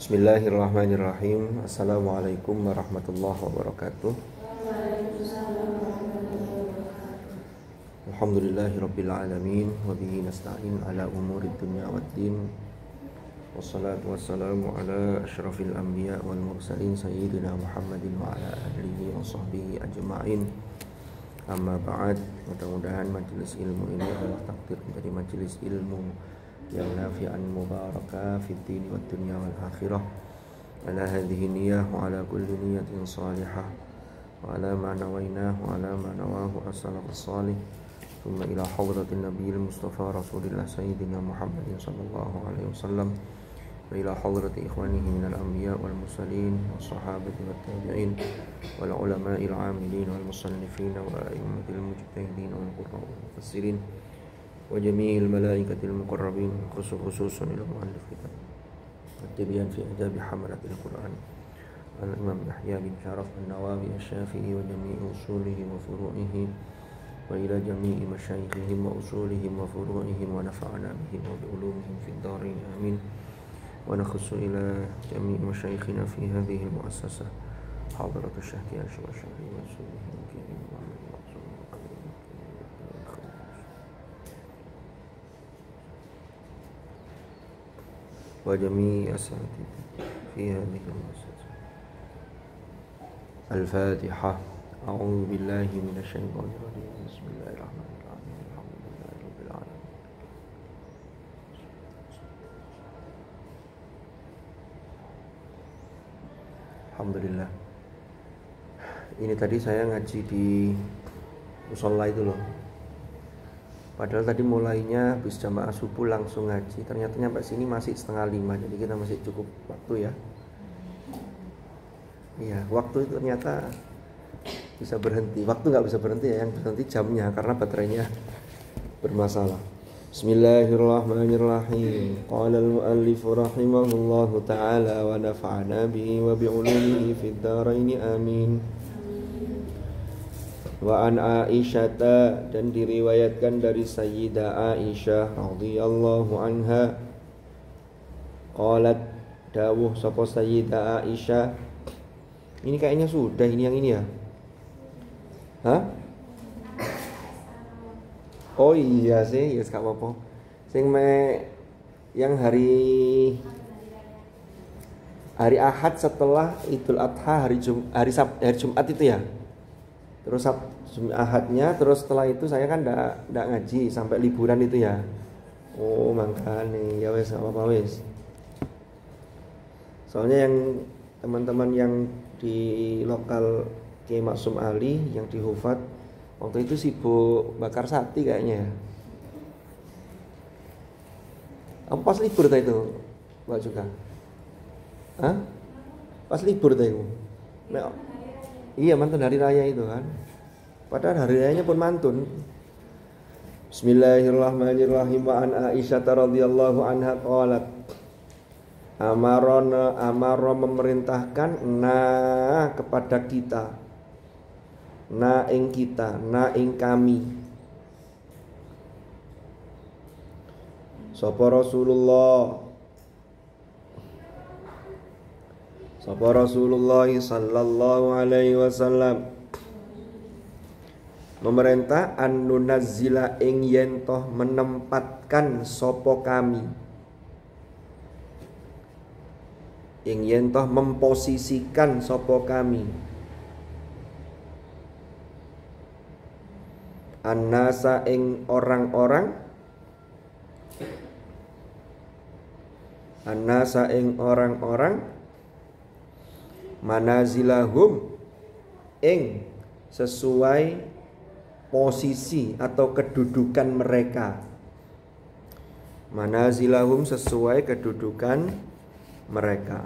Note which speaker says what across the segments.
Speaker 1: Bismillahirrahmanirrahim. Assalamualaikum warahmatullahi wabarakatuh. Alhamdulillahirabbil alamin wa bihi nasta'in ala umurid dunya waddin. Wassalatu wassalamu ala asyrafil anbiya wal mursalin sayyidina Muhammadin wa ala alihi wa sahbihi ajma'in. Amma ba'd. Mudah-mudahan majelis ilmu ini Allah takdir menjadi majelis ilmu yang nafi'an mubarakah fid dini wad dunya wal akhirah. Ala hadhihi niyyah wa ala kulli niyyatin salihah wa ala ma nawainahu wa ala ma nawahu as-salafus salih. Thumma ila hadratin nabiyil mustafa rasulillah sayyidina Muhammadin sallallahu alaihi wasallam wa ila hadrati ikhwanihi minal anbiya wal mursalin was sahabati wat tabi'in wal ulama'il 'amilin wal musannifin wa a'immatil mujtahidin wal qurra wal mufassirin wa jami'il malaikatil muqarrabin khususan ila muallif kitab at-tibyan fi adabi hamalatil Qur'an al-Imam Yahya bin Sharaf an-Nawawi asy-Syafi'i wa jami'i usulihi wa furu'ihi wa ila jami'i masyayikhihim wa usulihim wa furu'ihim wa nafa'ana bihim wa bi ulumihim fid dharain amin. Wa nakhussu ila jami'i masyayikhina fi hadhihi al-mu'assasah hadratu Syekh Asy-Syarif wa usulihi wa jami'i asatidz fi hadhihi al-mu'assasah. Al-Fatihah. A'udzu billahi minasy syaithanir rajim. Bismillahirrahmanirrahim. Alhamdulillahirabbil alamin. Alhamdulillah. Ini tadi saya ngaji di musola itu loh. Padahal tadi mulainya habis jamaah subuh langsung ngaji. Ternyata nyampe sini masih 4:30. Jadi kita masih cukup waktu ya. Iya, waktu itu ternyata bisa berhenti. Waktu nggak bisa berhenti ya, yang berhenti jamnya karena baterainya bermasalah. Bismillahirrahmanirrahim. Qala al-muallif rahimahullahu ta'ala wa nafa'ana bihi wa bi'ulumihi fid dharain amin. Wa an Aisyata, dan diriwayatkan dari Sayyidah Aisyah radhiyallahu anha, qalat, dawuh sapa Sayyidah Aisyah. Ini kayaknya sudah ini yang ini ya. Hah? Oh iya sih, ya gak apa-apa. Sing yang hari Ahad setelah Idul Adha, hari Jumat itu ya. Terus Ahadnya, terus setelah itu saya kan ndak ngaji sampai liburan itu ya. Oh makanya ya wes apa wes. Soalnya yang teman-teman yang di lokal Kiai Maksum Ali yang di Hufat waktu itu sibuk bakar sate kayaknya. Apa pas libur tadi itu Mbak juga? Hah? Pas libur tadi itu? Iya, mantun hari raya itu kan. Padahal hari rayanya pun mantun. Bismillahirrahmanirrahim. Wa an Aisyah radhiyallahu anha qalat, amara memerintahkan kepada kita, ing kita, ing kami. Sapa Rasulullah sallallahu alaihi wasallam memerintah an nunazzila ing yen toh menempatkan sapa kami, ing yen toh memposisikan sapa kami, annasa ing orang-orang, annasa ing orang-orang, manazilahum ing sesuai posisi atau kedudukan mereka, manazilahum sesuai kedudukan mereka.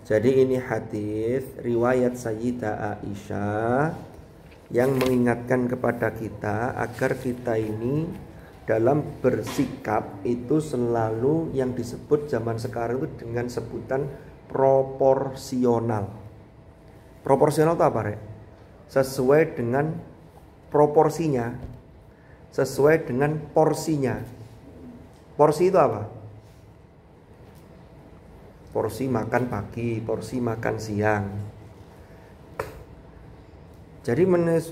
Speaker 1: Jadi ini hadis riwayat Sayyidah Aisyah yang mengingatkan kepada kita agar kita ini dalam bersikap itu selalu yang disebut zaman sekarang itu dengan sebutan proporsional. Proporsional itu apa, Rek? Sesuai dengan proporsinya. sesuai dengan porsinya. Porsi itu apa? Porsi makan pagi, porsi makan siang. Jadi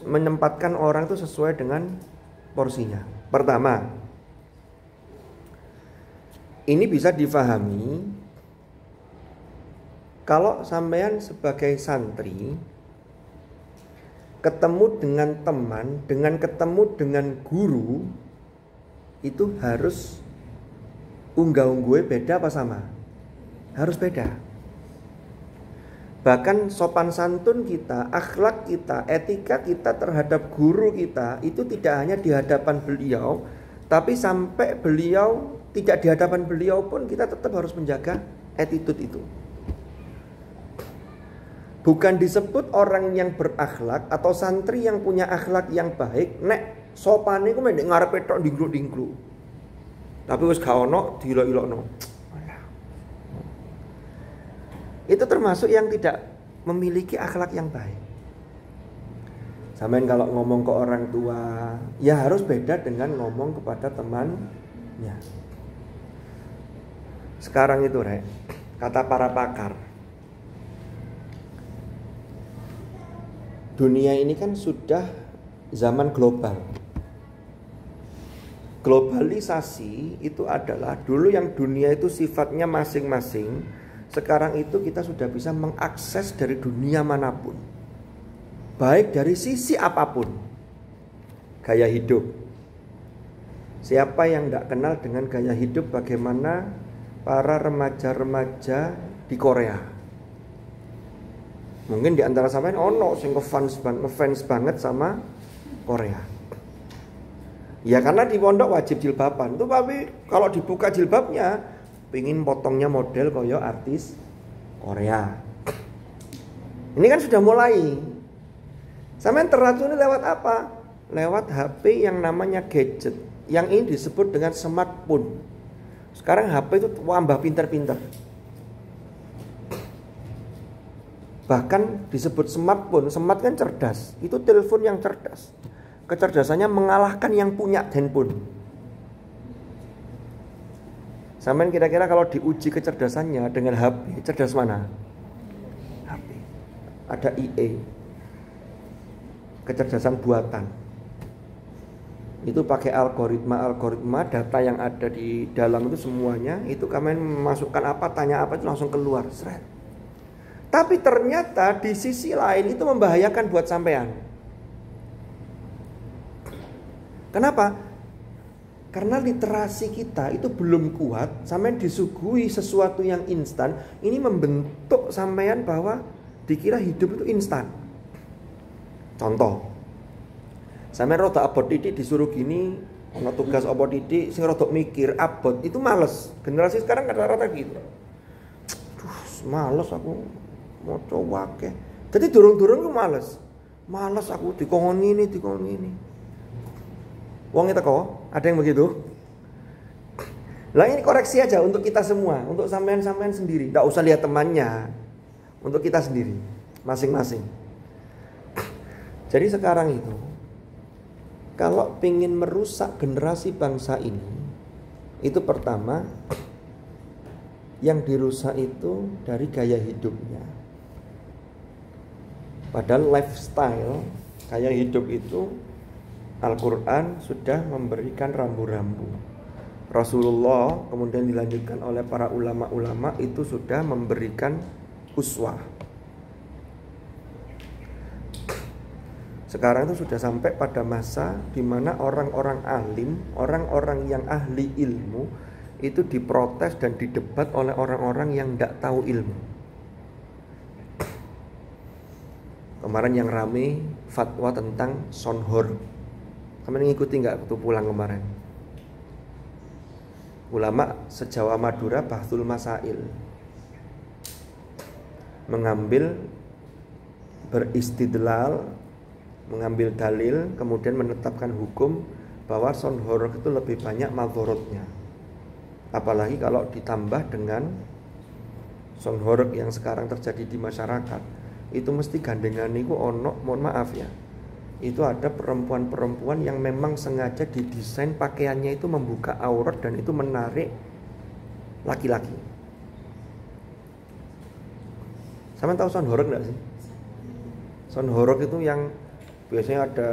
Speaker 1: menempatkan orang itu sesuai dengan porsinya. Pertama, ini bisa difahami kalau sampean sebagai santri ketemu dengan teman, dengan ketemu dengan guru, itu harus unggah-ungguhnya beda apa sama? Harus beda. Bahkan sopan santun kita, akhlak kita, etika kita terhadap guru kita itu tidak hanya di hadapan beliau, tapi sampai beliau tidak di hadapan beliau pun kita tetap harus menjaga attitude itu. Bukan disebut orang yang berakhlak atau santri yang punya akhlak yang baik, nek sopane ku mendek ngarepe tok dingkluk-dingkluk. Tapi wis gak ono diilok-ilokno. Itu termasuk yang tidak memiliki akhlak yang baik. Sampeyan kalau ngomong ke orang tua, ya harus beda dengan ngomong kepada temannya. Sekarang itu, Rek, kata para pakar, dunia ini kan sudah zaman global. Globalisasi itu adalah dulu yang dunia itu sifatnya masing-masing. Sekarang itu kita sudah bisa mengakses dari dunia manapun, baik dari sisi apapun. Gaya hidup, siapa yang tidak kenal dengan gaya hidup bagaimana para remaja-remaja di Korea? Mungkin di antara sampean ono sing ngefans banget sama Korea. Ya karena di pondok wajib jilbaban. Itu tapi kalau dibuka jilbabnya pingin potongnya model koyo artis Korea. Ini kan sudah mulai. Sampean teracuni lewat apa? Lewat HP yang namanya gadget. Yang ini disebut dengan smartphone. Sekarang HP itu tambah pintar-pintar. Bahkan disebut smartphone. Smart kan cerdas. Itu telepon yang cerdas. Kecerdasannya mengalahkan yang punya handphone. Sampean kira-kira kalau diuji kecerdasannya dengan HP, cerdas mana? HP. Ada IE. Kecerdasan buatan. Itu pakai algoritma, data yang ada di dalam itu semuanya, itu kalian memasukkan apa, tanya apa itu langsung keluar, seret. Tapi ternyata di sisi lain itu membahayakan buat sampean. Kenapa? Karena literasi kita itu belum kuat, sampean disuguhi sesuatu yang instan, ini membentuk sampean bahwa dikira hidup itu instan. Contoh, sampean rada abot titik disuruh gini, ana tugas apa titik sing rada mikir abot, itu males. Generasi sekarang rata-rata gitu. Duh, males aku maca akeh. Jadi durung-durung ku males. Males aku dikongkon ngene. Wong itu kok, ada yang begitu? Lah ini koreksi aja untuk kita semua, untuk sampean-sampean sendiri. Tidak usah lihat temannya, untuk kita sendiri, masing-masing. Jadi sekarang itu, kalau ingin merusak generasi bangsa ini, itu pertama, yang dirusak itu dari gaya hidupnya. Padahal lifestyle, gaya hidup itu Al-Quran sudah memberikan rambu-rambu. Rasulullah kemudian dilanjutkan oleh para ulama-ulama itu sudah memberikan uswah. Sekarang itu sudah sampai pada masa di mana orang-orang alim, orang-orang yang ahli ilmu itu diprotes dan didebat oleh orang-orang yang tidak tahu ilmu. Kemarin yang rame fatwa tentang sonhor. Kamu ngikuti nggak waktu pulang kemarin? Ulama sejawa Madura Bahthul Masail mengambil beristidlal, mengambil dalil, kemudian menetapkan hukum bahwa sonhor itu lebih banyak madharatnya. Apalagi kalau ditambah dengan sonhor yang sekarang terjadi di masyarakat, itu mesti gandengan niku ono, mohon maaf ya, itu ada perempuan-perempuan yang memang sengaja didesain pakaiannya itu membuka aurat dan itu menarik laki-laki. Sama tahu sound horeg enggak sih? Sound horeg itu yang biasanya ada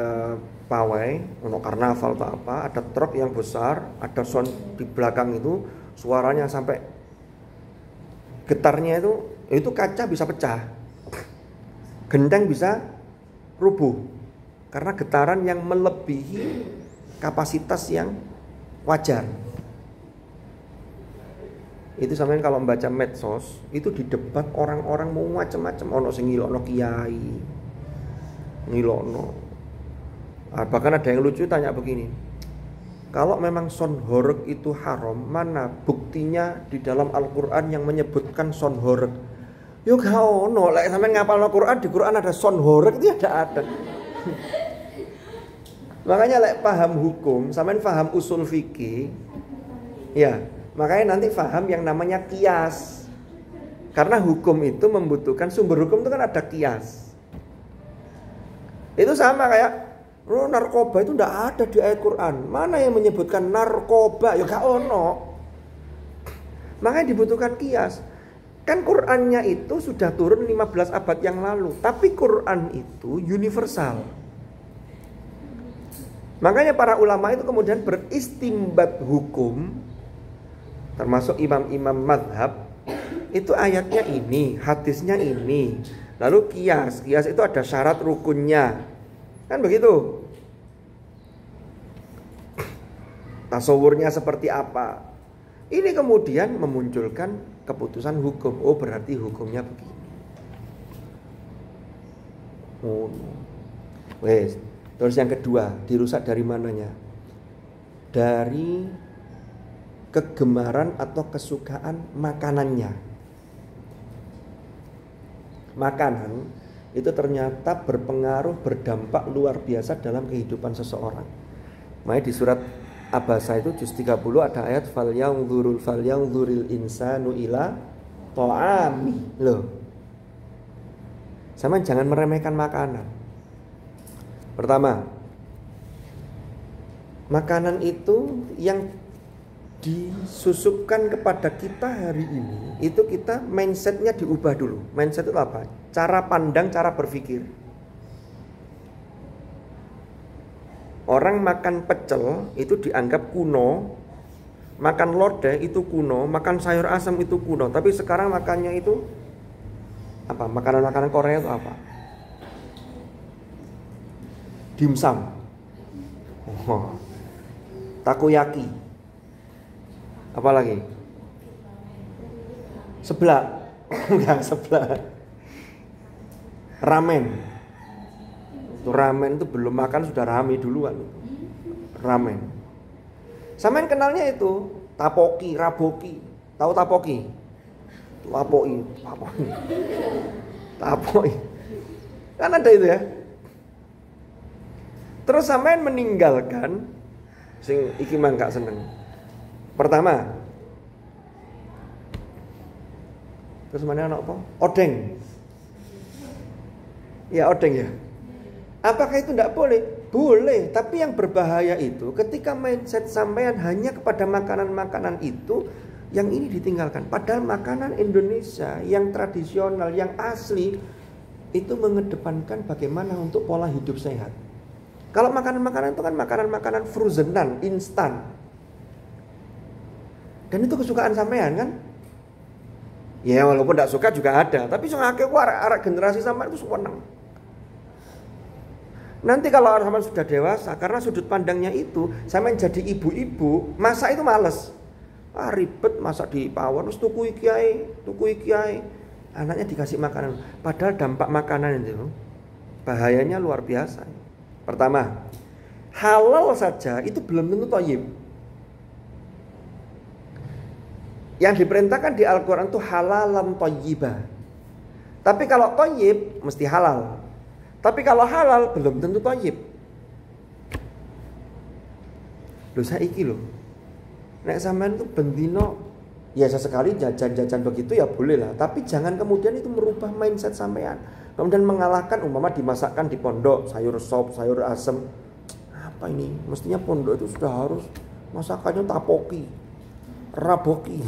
Speaker 1: pawai untuk karnaval atau apa, ada truk yang besar, ada sound di belakang itu suaranya sampai getarnya itu kaca bisa pecah, genteng bisa rubuh karena getaran yang melebihi kapasitas yang wajar. Itu sampean kalau membaca medsos itu di debat orang-orang mau macam-macam, ono sing ngilokno kiai, ngilokno. Bahkan ada yang lucu tanya begini, kalau memang sound horeg itu haram, mana buktinya di dalam Al-Quran yang menyebutkan sound horeg? Yo gak ono, lek sampean ngapalno Quran, di Quran ada sound horeg itu ada. Makanya lek paham hukum, sampean paham usul fikih, ya, makanya nanti paham yang namanya kias. Karena hukum itu membutuhkan sumber hukum itu kan ada kias. Itu sama kayak narkoba itu tidak ada di ayat Quran. Mana yang menyebutkan narkoba? Ya gak ono. Makanya dibutuhkan kias. Kan Qurannya itu sudah turun 15 abad yang lalu. Tapi Quran itu universal. Makanya para ulama itu kemudian beristimbat hukum, termasuk imam-imam madhab, itu ayatnya ini, hadisnya ini. Lalu kias itu ada syarat rukunnya. Kan begitu. Tasawurnya seperti apa. Ini kemudian memunculkan keputusan hukum. Oh, berarti hukumnya begini. Oh. Wes. Terus yang kedua, dirusak dari mananya? Dari kegemaran atau kesukaan makanannya. Makanan itu ternyata berpengaruh, berdampak luar biasa dalam kehidupan seseorang. Makanya di surat Abasa itu juz 30 ada ayat falyanzuril insanu ila ta'ami. Loh. Sama jangan meremehkan makanan. Pertama, makanan itu yang disusupkan kepada kita hari ini, itu kita mindsetnya diubah dulu. Mindset itu apa? Cara pandang, cara berpikir. Orang makan pecel itu dianggap kuno, makan lodeh itu kuno, makan sayur asam itu kuno. Tapi sekarang makannya itu apa? Makanan-makanan Korea itu apa? Dimsum, takoyaki, apa lagi? Seblak, enggak seblak. Ramen. Itu ramen itu belum makan sudah rame duluan. Ramen. Sampean kenalnya itu tapoki, raboki. Tahu tapoki? Tapoki. Kan ada itu ya. Terus sampean meninggalkan sing iki mang gak seneng. Pertama, terus mana anak apa? Odeng. Ya odeng ya. Apakah itu tidak boleh? Boleh, tapi yang berbahaya itu ketika mindset sampean hanya kepada makanan-makanan itu, yang ini ditinggalkan. Padahal makanan Indonesia yang tradisional, yang asli itu mengedepankan bagaimana untuk pola hidup sehat. Kalau makanan-makanan itu kan makanan-makanan frozenan, instan. Dan itu kesukaan sampean kan? Ya walaupun tidak suka juga ada, tapi sing akeh ku arek generasi sampean itu seneng. Nanti kalau sampean sudah dewasa, karena sudut pandangnya itu, sampean jadi ibu-ibu, masak itu males. Ribet masak di pawon, terus tuku iki ae. Anaknya dikasih makanan. Padahal dampak makanan itu bahayanya luar biasa. Pertama, halal saja itu belum tentu thayyib. Yang diperintahkan di Al-Quran itu halalan thayyibah. Tapi kalau thayyib mesti halal. Tapi kalau halal belum tentu thayyib. Loh saiki loh. Nek sampean itu bendino ya sesekali jajan-jajan begitu ya boleh lah. Tapi jangan kemudian itu merubah mindset sampean. Kemudian mengalahkan umpama dimasakkan di pondok, sayur sop, sayur asem. Apa ini? Mestinya pondok itu sudah harus masakannya tapoki, raboki.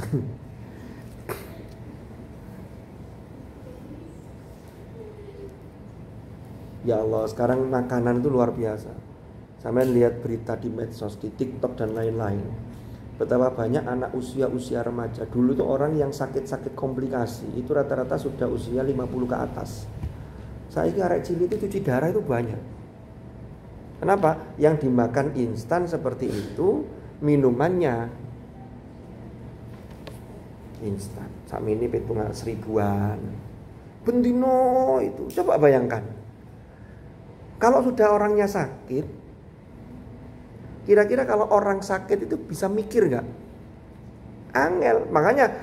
Speaker 1: Ya Allah, sekarang makanan itu luar biasa. Sampai lihat berita di medsos, di TikTok dan lain-lain. Betapa banyak anak usia remaja. Dulu tuh orang yang sakit-sakit komplikasi itu rata-rata sudah usia 50 ke atas. Saya arek cilik itu cuci darah itu banyak. Kenapa? Yang dimakan instan seperti itu, minumannya instan. Sama ini petungan 1000-an. Bendino itu. Coba bayangkan. Kalau sudah orangnya sakit, kira-kira kalau orang sakit itu bisa mikir gak? Angel. Makanya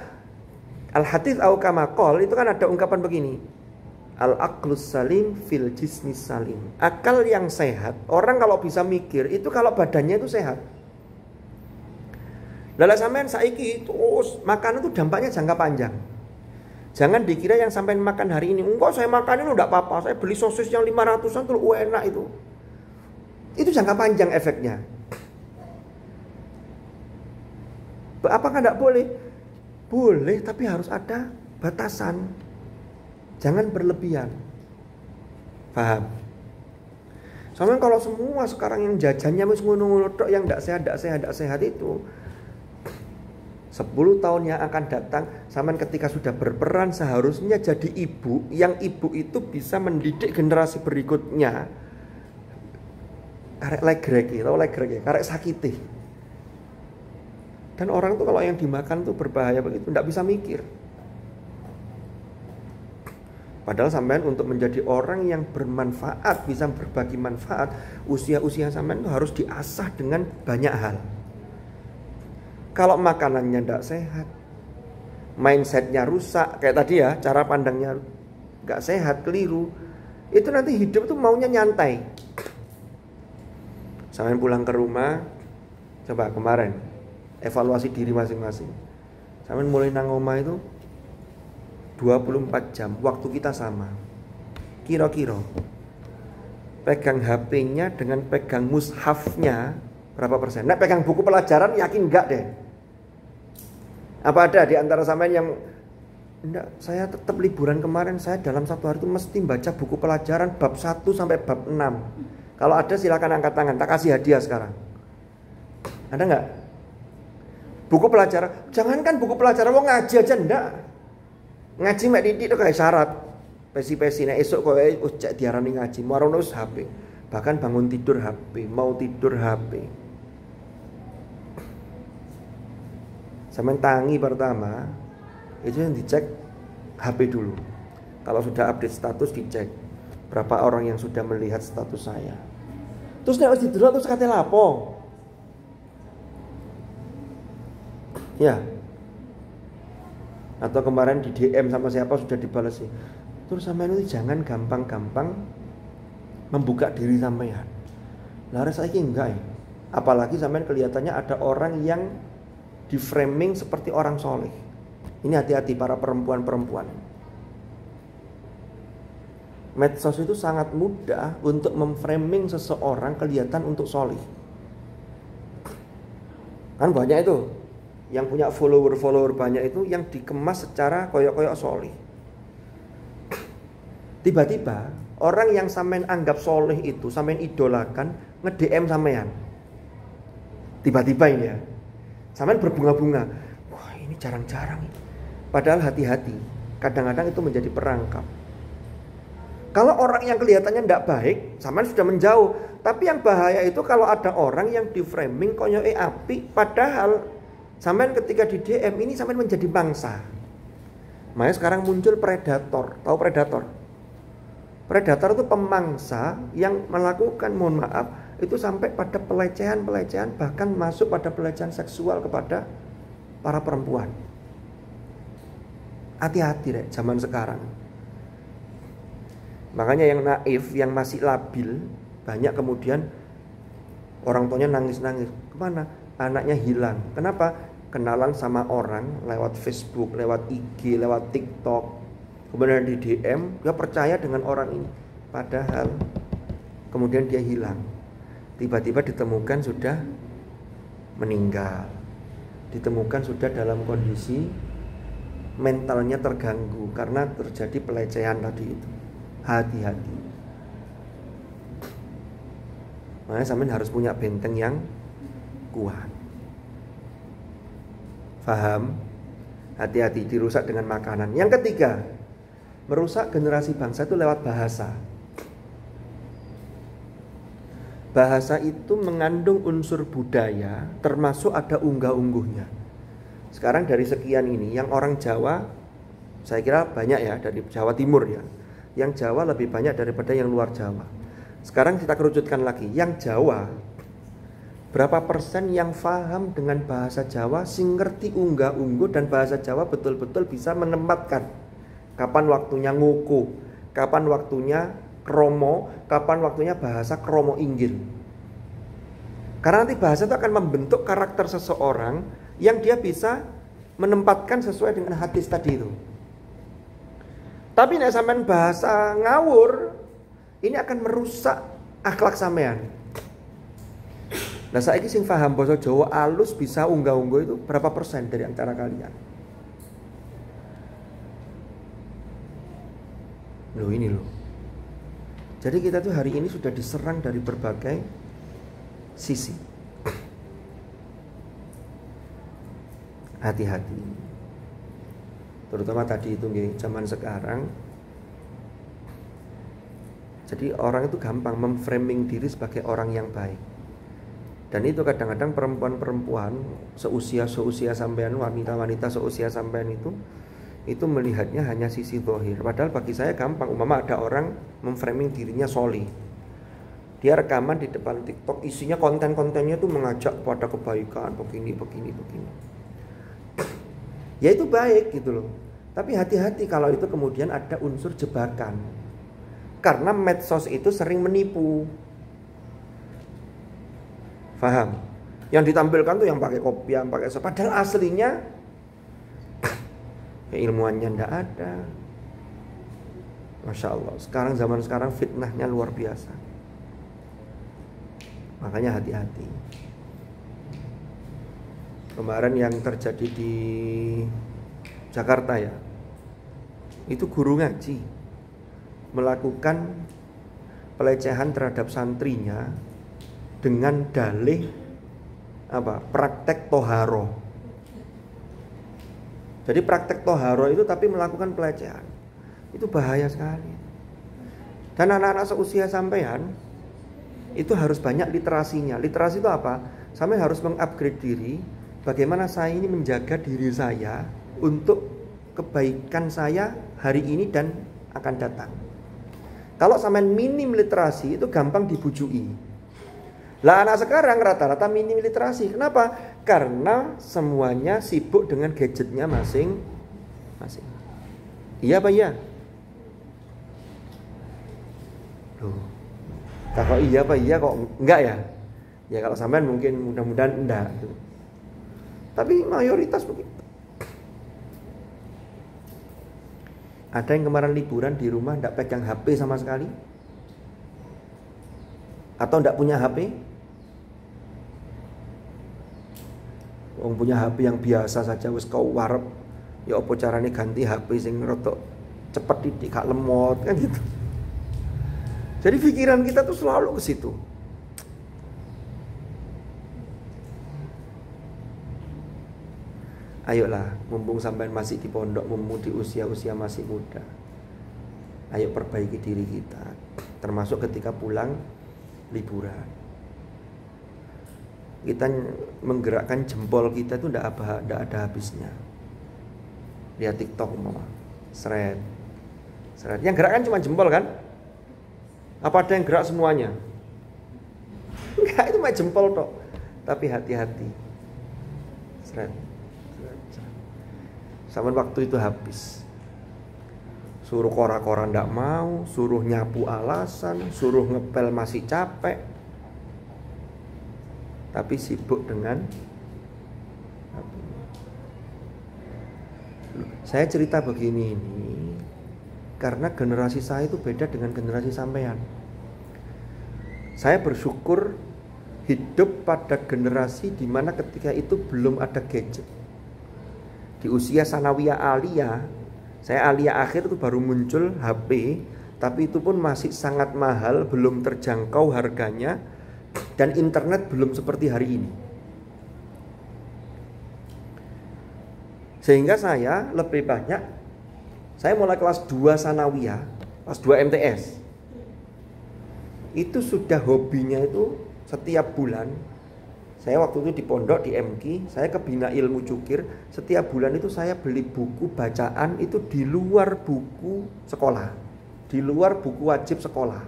Speaker 1: Al-Hadits au kama qol itu kan ada ungkapan begini. Al-aqlus salim fil jismis salim. Akal yang sehat, orang kalau bisa mikir itu kalau badannya itu sehat. Lala sampean saiki terus makanan itu dampaknya jangka panjang. Jangan dikira yang sampai makan hari ini, enggak saya makan itu enggak apa-apa, saya beli sosis yang 500-an tuh enak itu. Itu jangka panjang efeknya. Apakah enggak boleh? Boleh, tapi harus ada batasan. Jangan berlebihan. Paham? Soalnya kalau semua sekarang yang jajannya wis ngono-ngono tok yang enggak sehat itu 10 tahun yang akan datang, sampean ketika sudah berperan seharusnya jadi ibu, yang ibu itu bisa mendidik generasi berikutnya. Karek legrek, tau legrek ya, karek sakiti. Dan orang tuh kalau yang dimakan tuh berbahaya begitu, enggak bisa mikir. Padahal sampean untuk menjadi orang yang bermanfaat, bisa berbagi manfaat, usia-usia sampean itu harus diasah dengan banyak hal. Kalau makanannya tidak sehat, mindsetnya rusak, kayak tadi ya, cara pandangnya nggak sehat, keliru, itu nanti hidup tuh maunya nyantai. Sampai pulang ke rumah, coba kemarin evaluasi diri masing-masing. Sampai mulai nang omah itu 24 jam, waktu kita sama. Kira-kira pegang HP-nya dengan pegang mushafnya berapa persen? Nah, pegang buku pelajaran yakin enggak deh. Apa ada di antara sampean yang enggak, saya tetap liburan kemarin saya dalam satu hari itu mesti baca buku pelajaran bab 1 sampai bab 6. Kalau ada silakan angkat tangan, tak kasih hadiah sekarang. Ada enggak? Buku pelajaran, jangankan buku pelajaran, mau ngaji aja enggak. Ngaji mek titik itu kayak syarat. Pesi-pesi nek esuk kowe cek diarani ngaji, marono wis HP. Bahkan bangun tidur HP, mau tidur HP. Sampai tangi pertama itu yang dicek HP dulu. Kalau sudah update status dicek berapa orang yang sudah melihat status saya. Terus nek wis didelok terus kate lapo? Ya. Atau kemarin di DM sama siapa sudah dibalesi. Terus sampean itu jangan gampang-gampang membuka diri sampean. Laras saiki enggak ya. Apalagi sampean kelihatannya ada orang yang di framing seperti orang soleh. Ini hati-hati para perempuan-perempuan. Medsos itu sangat mudah untuk memframing seseorang kelihatan untuk soleh. Kan banyak itu yang punya follower banyak itu yang dikemas secara koyok-koyok soleh. Tiba-tiba orang yang sampean anggap soleh itu, sampean idolakan, nge-DM sampean. Tiba-tiba ini ya, sampean berbunga-bunga. Wah ini jarang-jarang. Padahal hati-hati, kadang-kadang itu menjadi perangkap. Kalau orang yang kelihatannya tidak baik, sampean sudah menjauh. Tapi yang bahaya itu kalau ada orang yang di framing koyoke api, padahal sampean ketika di DM ini sampean menjadi bangsa. Makanya sekarang muncul predator. Tahu predator? Predator itu pemangsa yang melakukan, mohon maaf, itu sampai pada pelecehan-pelecehan, bahkan masuk pada pelecehan seksual kepada para perempuan. Hati-hati deh zaman sekarang. Makanya yang naif, yang masih labil, banyak kemudian orang tuanya nangis-nangis. Kemana? Anaknya hilang. Kenapa? Kenalan sama orang lewat Facebook, lewat IG, lewat TikTok. kemudian di DM, dia percaya dengan orang ini, padahal kemudian dia hilang. Tiba-tiba ditemukan sudah meninggal, ditemukan sudah dalam kondisi mentalnya terganggu karena terjadi pelecehan tadi itu. Hati-hati. Makanya sampean harus punya benteng yang kuat. Faham? Hati-hati, dirusak dengan makanan. Yang ketiga, merusak generasi bangsa itu lewat bahasa. Bahasa itu mengandung unsur budaya, termasuk ada unggah-ungguhnya. Sekarang dari sekian ini, yang orang Jawa, saya kira banyak ya, dari Jawa Timur ya. Yang Jawa lebih banyak daripada yang luar Jawa. Sekarang kita kerucutkan lagi, yang Jawa, berapa persen yang paham dengan bahasa Jawa, sing ngerti unggah-ungguh dan bahasa Jawa betul-betul bisa menempatkan kapan waktunya nguku, kapan waktunya kromo, kapan waktunya bahasa kromo inggil. Karena nanti bahasa itu akan membentuk karakter seseorang yang dia bisa menempatkan sesuai dengan hadis tadi itu. Tapi nek sampean bahasa ngawur, ini akan merusak akhlak sampean. Nah saiki sing paham basa Jawa alus bisa unggah-ungguh itu berapa persen dari antara kalian? Loh ini loh. Jadi kita tuh hari ini sudah diserang dari berbagai sisi. Hati-hati. Terutama tadi itu zaman sekarang. Jadi orang itu gampang memframing diri sebagai orang yang baik. Dan itu kadang-kadang perempuan-perempuan seusia sampean, wanita-wanita seusia sampean itu melihatnya hanya sisi zahir. Padahal bagi saya gampang, umpama ada orang memframing dirinya solih, dia rekaman di depan TikTok, isinya konten-kontennya tuh mengajak pada kebaikan, begini. Ya itu baik gitu loh. Tapi hati-hati kalau itu kemudian ada unsur jebakan. Karena medsos itu sering menipu. Paham? Yang ditampilkan tuh yang pakai kopiah, pakai padahal aslinya keilmuannya ndak ada. Masya Allah. Zaman sekarang fitnahnya luar biasa. Makanya hati-hati. Kemarin yang terjadi di Jakarta ya, itu guru ngaji melakukan pelecehan terhadap santrinya dengan dalih praktek toharo. Jadi praktek toharo itu tapi melakukan pelecehan. Itu bahaya sekali. Dan anak-anak seusia sampean itu harus banyak literasinya. Literasi itu apa? Sampai harus mengupgrade diri. Bagaimana saya ini menjaga diri saya untuk kebaikan saya hari ini dan akan datang. Kalau sampean minim literasi itu gampang dibujui. Lah anak sekarang rata-rata minim literasi. Kenapa? Karena semuanya sibuk dengan gadgetnya masing-masing. Iya apa iya? Loh. Kalau iya apa iya kok enggak ya? Ya kalau sampean mungkin mudah-mudahan enggak. Tapi mayoritas begitu. Ada yang kemarin liburan di rumah enggak pegang HP sama sekali? Atau enggak punya HP? Wong punya HP yang biasa saja wis kau warep. Ya apa carane ganti HP sing rotok cepet titik gak lemot kan gitu. Jadi pikiran kita tuh selalu ke situ. Ayolah, mumpung sampean masih di pondok, mumpung di usia-usia masih muda. Ayo perbaiki diri kita, termasuk ketika pulang liburan. Kita menggerakkan jempol kita itu tidak ada habisnya. Lihat TikTok mama, seret. Yang gerakkan cuma jempol kan? Apa ada yang gerak semuanya? Enggak, itu cuma jempol tok. Tapi hati-hati. Seret. Sampai waktu itu habis. Suruh kora-kora ndak mau, suruh nyapu alasan, suruh ngepel masih capek. Tapi sibuk dengan saya cerita begini ini karena generasi saya itu beda dengan generasi sampean. Saya bersyukur hidup pada generasi di mana ketika itu belum ada gadget. Di usia sanawiyah aliyah, saya aliyah akhir itu baru muncul HP, tapi itu pun masih sangat mahal, belum terjangkau harganya, dan internet belum seperti hari ini. Sehingga saya lebih banyak, saya mulai kelas 2 sanawiyah, kelas 2 MTS, itu sudah hobinya itu setiap bulan. Saya waktu itu di pondok di MK, saya ke Bina Ilmu Cukir. Setiap bulan itu saya beli buku bacaan itu di luar buku sekolah, di luar buku wajib sekolah.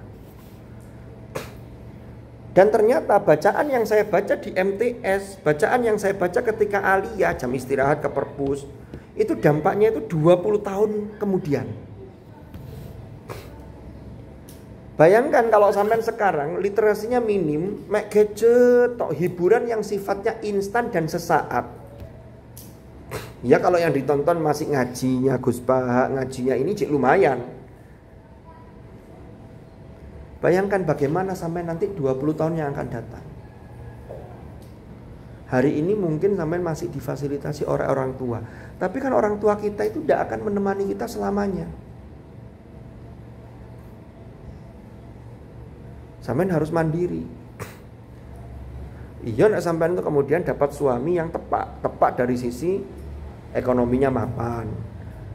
Speaker 1: Dan ternyata bacaan yang saya baca di MTS, bacaan yang saya baca ketika aliyah, jam istirahat ke perpus, itu dampaknya itu 20 tahun kemudian. Bayangkan kalau sampean sekarang literasinya minim, mek gadget, tok hiburan yang sifatnya instan dan sesaat. Ya kalau yang ditonton masih ngajinya Gus Bah, ngajinya ini cik lumayan. Bayangkan bagaimana sampai nanti 20 tahun yang akan datang. Hari ini mungkin sampean masih difasilitasi oleh orang tua, tapi kan orang tua kita itu tidak akan menemani kita selamanya. Sampean harus mandiri. Iya, nek sampean itu kemudian dapat suami yang tepat dari sisi ekonominya mapan,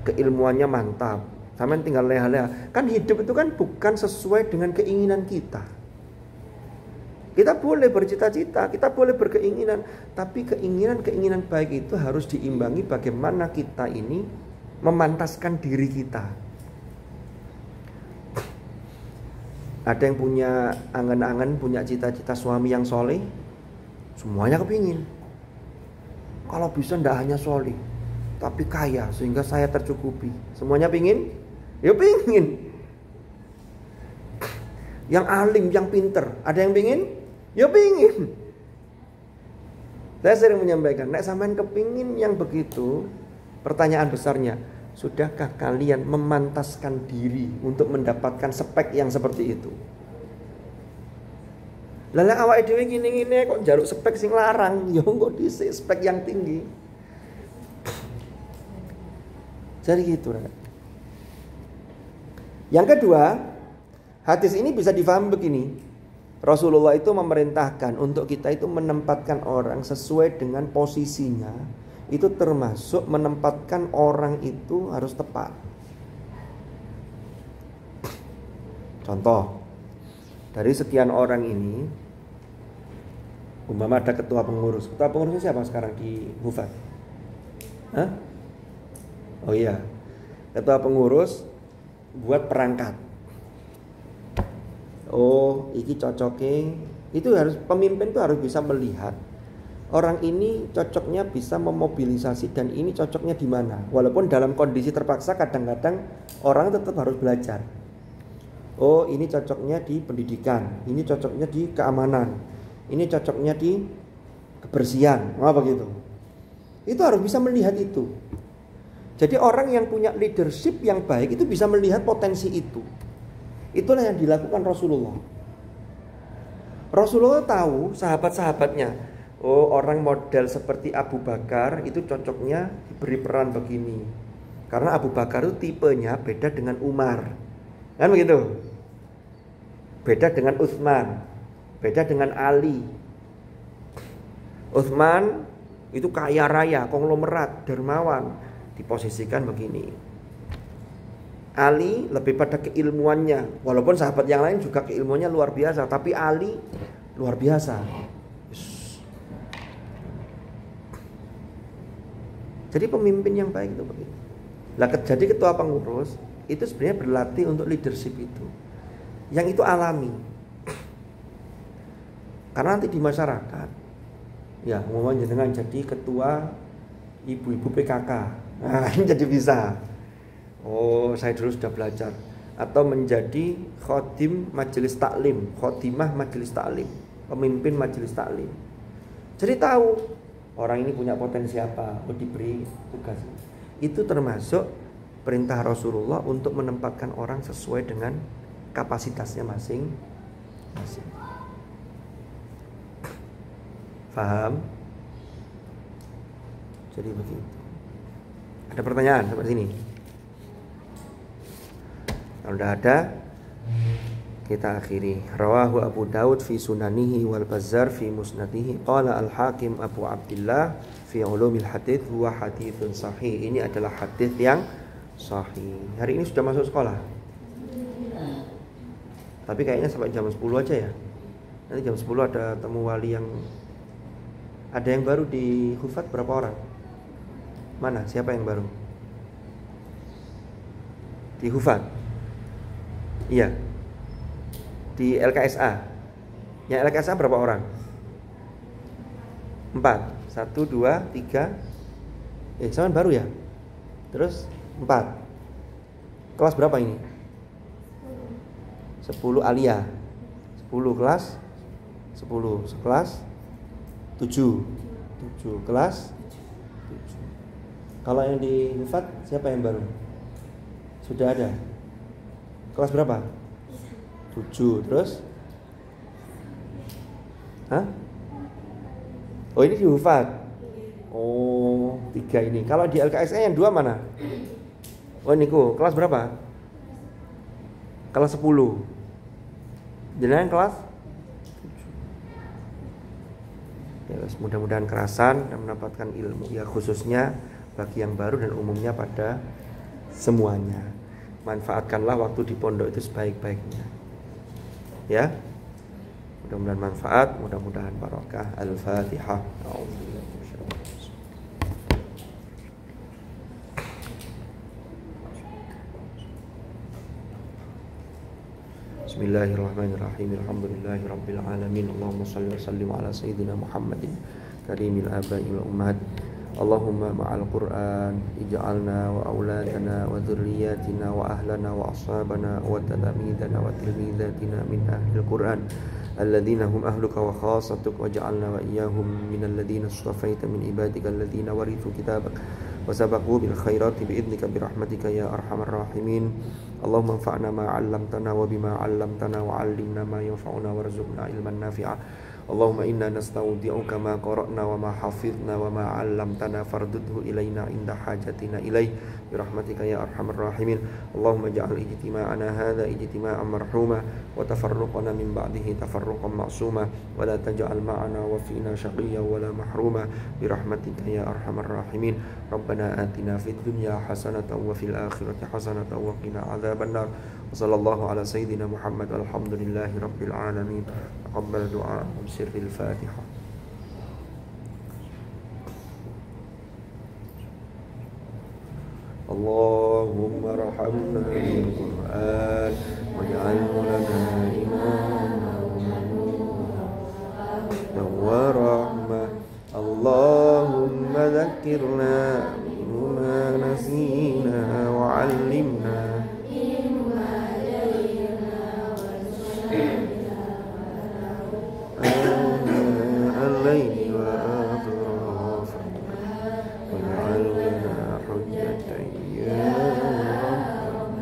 Speaker 1: keilmuannya mantap. Sampean tinggal leha-leha. Kan hidup itu kan bukan sesuai dengan keinginan kita. Kita boleh bercita-cita, kita boleh berkeinginan, tapi keinginan baik itu harus diimbangi bagaimana kita ini memantaskan diri kita. Ada yang punya angan-angan, punya cita-cita suami yang soleh, semuanya kepingin. Kalau bisa ndak hanya soleh, tapi kaya sehingga saya tercukupi. Semuanya pingin? Ya pingin. Yang alim, yang pinter, ada yang pingin? Ya pingin. Saya sering menyampaikan, nek sampean kepingin yang begitu, pertanyaan besarnya, sudahkah kalian memantaskan diri untuk mendapatkan spek yang seperti itu? Lha awake dhewe ngene-ngene kok njaluk spek sing larang, ya kok dhisik spek yang tinggi. Jadi gitu, Rek. Yang kedua, hadis ini bisa difahami begini. Rasulullah itu memerintahkan untuk kita itu menempatkan orang sesuai dengan posisinya. Itu termasuk menempatkan orang itu harus tepat. Contoh, dari sekian orang ini, umpama ada ketua pengurus. Ketua pengurusnya siapa sekarang di Hufat? Hah? Oh iya, ketua pengurus buat perangkat. Oh, iki cocoknya. Itu harus, pemimpin itu harus bisa melihat orang ini cocoknya bisa memobilisasi dan ini cocoknya di mana. Walaupun dalam kondisi terpaksa kadang-kadang orang tetap harus belajar. Oh, ini cocoknya di pendidikan, ini cocoknya di keamanan, ini cocoknya di kebersihan, begitu. Itu harus bisa melihat itu. Jadi orang yang punya leadership yang baik itu bisa melihat potensi itu. Itulah yang dilakukan Rasulullah. Rasulullah tahu sahabat-sahabatnya. Oh, orang model seperti Abu Bakar itu cocoknya diberi peran begini. Karena Abu Bakar itu tipenya beda dengan Umar. Kan begitu? Beda dengan Utsman, beda dengan Ali. Utsman itu kaya raya, konglomerat, dermawan, diposisikan begini. Ali lebih pada keilmuannya, walaupun sahabat yang lain juga keilmuannya luar biasa, tapi Ali luar biasa. Jadi pemimpin yang baik itu begitu. Jadi ketua pengurus itu sebenarnya berlatih untuk leadership itu. Yang itu alami. Karena nanti di masyarakat, ya umumnya dengan jadi ketua ibu-ibu PKK, nah ini jadi bisa. Oh, saya dulu sudah belajar. Atau menjadi khodim majelis taklim, khodimah majelis taklim, pemimpin majelis taklim. Jadi tahu orang ini punya potensi apa, diberi tugas. Itu termasuk perintah Rasulullah untuk menempatkan orang sesuai dengan kapasitasnya masing-masing. Paham? Jadi begitu. Ada pertanyaan sampai sini? Kalau sudah ada, kita akhiri. Rawahu Abu Daud fi sunanihi wal Bazzar fi musnadihi. Qala al-Hakim Abu Abdullah fi ulumil hadits huwa haditsun sahih. Ini adalah hadis yang sahih. Hari ini sudah masuk sekolah? Tapi kayaknya sampai jam 10 aja ya. Nanti jam 10 ada temu wali yang ada yang baru di Hufat berapa orang? Mana? Siapa yang baru? Di Hufat? Iya. Di LKSA. Yang LKSA berapa orang? 4. 1, 2, 3. Zaman baru ya? Terus 4. Kelas berapa ini? 10 alia. 10 kelas 10. Sekelas 7 kelas 7. Kalau yang di Hufat siapa yang baru? Sudah ada. Kelas berapa? 7. Terus? Hah? Oh, ini di Hufat. Oh, 3 ini. Kalau di LKSA yang 2 mana? Oh, ini kelas berapa? Kelas 10. Jenengan kelas? Ya, mudah-mudahan kerasan dan mendapatkan ilmu ya, khususnya bagi yang baru dan umumnya pada semuanya. Manfaatkanlah waktu di pondok itu sebaik-baiknya. Ya. Mudah-mudahan manfaat, mudah-mudahan barokah. Al-Fatihah. Bismillahirrahmanirrahim. Alhamdulillahirabbil alamin. Allahumma shalli wa sallim ala sayyidina Muhammadin karimil abai wal ummahat. Allahumma ma'al Qur'an ij'alna wa auladana wa dzurriyyatina wa ahlana wa ashabana wa talamidana wa tilmidatina min ahlil Qur'an alladzina hum ahluka wa khassatuk waj'alna wa iyyahum minal ladzina istafaita min ibadika alladzina warithu kitabak wa sabaqu bil khairati bi idnika bi rahmatika ya arhamar rahimin. Allahumma anfa'na ma 'allamtana wa bima 'allamtana wa 'allimna ma yanfa'una warzuqna ilman nafi'a. Allahumma inna nastaudi'uka ma qara'na wa ma hafidhna wa ma 'allamtana fardudhu ilaina inda hajatina ilaih bi rahmatika ya arhamar rahimin. Allahumma ja'al ijtima'ana hadza ijtima'an marhuma wa tafarruqana min ba'dihi tafarruqan ma'suma wa la taj'al ma'ana wa fina shaqiyyan wa la mahruma bi rahmatika ya arhamar rahimin. Rabbana atina fid dunya hasanatan wa fil akhirati hasanatan wa qina adzabannar. Wa sallallahu ala sayyidina Muhammad walhamdulillahi rabbil alamin. Taqabbal du'a sirril Fatihah. Allahumma rahamna bil Qur'an waj'alhu lana imaman wa rahmah. Allahumma dzakkirna bima nasina wa 'allimna الليل وأطراف واجعل لنا حجة يا رب.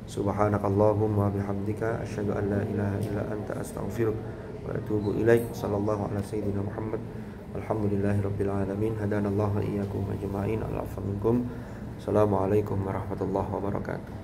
Speaker 1: سبحانك اللهم وبحمدك أشهد أن لا إله إلا أنت أستغفرك وأتوب إليك. صلى الله على سيدنا محمد. الحمد لله رب العالمين. هدانا الله وإياكم أجمعين. العفو منكم. السلام عليكم ورحمة الله وبركاته.